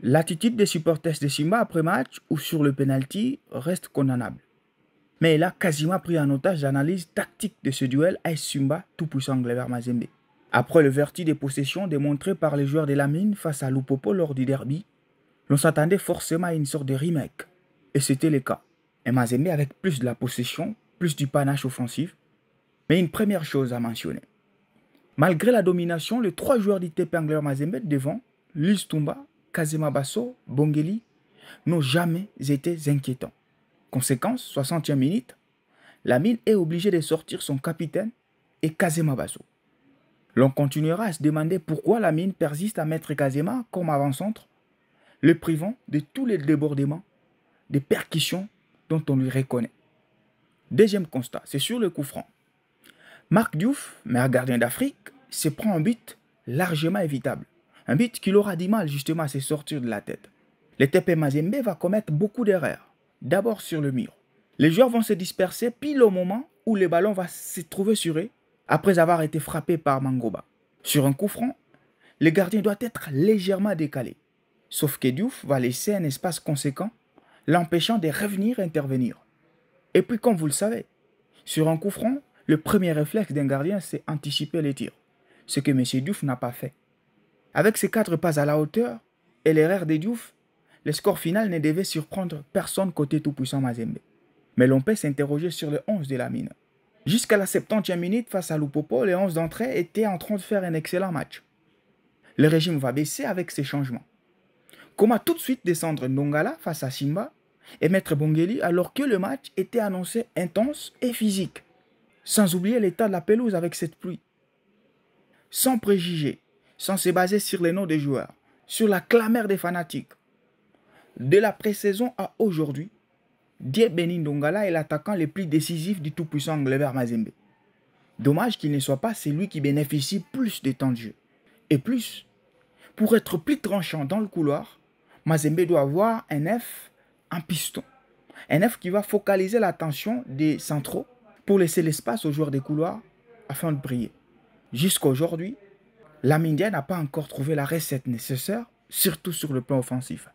L'attitude des supporters de Simba après match ou sur le penalty reste condamnable. Mais il a quasiment pris en otage l'analyse tactique de ce duel AS Simba tout-puissant Cléber Mazembe. Après le vertige des possessions démontré par les joueurs de la mine face à Lupopo lors du derby, l'on s'attendait forcément à une sorte de remake. Et c'était le cas. Et Mazembe avec plus de la possession, plus du panache offensif. Mais une première chose à mentionner. Malgré la domination, les trois joueurs d'ITP Cléber Mazembe devant, Lys Toumba, Kazema Basso, Bongeli, n'ont jamais été inquiétants. Conséquence, 60e minute, la mine est obligée de sortir son capitaine et Kazema Basso. L'on continuera à se demander pourquoi la mine persiste à mettre Kazema comme avant-centre, le privant de tous les débordements, des percussions dont on lui reconnaît. Deuxième constat, c'est sur le coup franc. Marc Diouf, meilleur gardien d'Afrique, se prend un but largement évitable. Un but qu'il aura du mal justement à se sortir de la tête. Le TP Mazembe va commettre beaucoup d'erreurs. D'abord sur le mur. Les joueurs vont se disperser pile au moment où le ballon va se trouver sur eux après avoir été frappé par Mangoba. Sur un coup franc, le gardien doit être légèrement décalé. Sauf que Diouf va laisser un espace conséquent, l'empêchant de revenir intervenir. Et puis comme vous le savez, sur un coup franc, le premier réflexe d'un gardien c'est anticiper les tirs. Ce que M. Diouf n'a pas fait. Avec ses 4 passes à la hauteur et l'erreur de Diouf, le score final ne devait surprendre personne côté tout-puissant Mazembe. Mais l'on peut s'interroger sur le 11 de la mine. Jusqu'à la 70e minute face à Lupopo, les 11 d'entrée étaient en train de faire un excellent match. Le régime va baisser avec ces changements. Comment tout de suite descendre Ndongala face à Simba et mettre Bongeli alors que le match était annoncé intense et physique. Sans oublier l'état de la pelouse avec cette pluie. Sans préjugés, sans se baser sur les noms des joueurs, sur la clameur des fanatiques. De la pré-saison à aujourd'hui, Diebeni Ndongala est l'attaquant le plus décisif du tout-puissant Cléber Mazembe. Dommage qu'il ne soit pas celui qui bénéficie plus de temps de jeu. Et plus, pour être plus tranchant dans le couloir, Mazembe doit avoir un F en piston. Un F qui va focaliser l'attention des centraux pour laisser l'espace aux joueurs des couloirs afin de briller. Jusqu'à aujourd'hui, la Mindia n'a pas encore trouvé la recette nécessaire, surtout sur le plan offensif.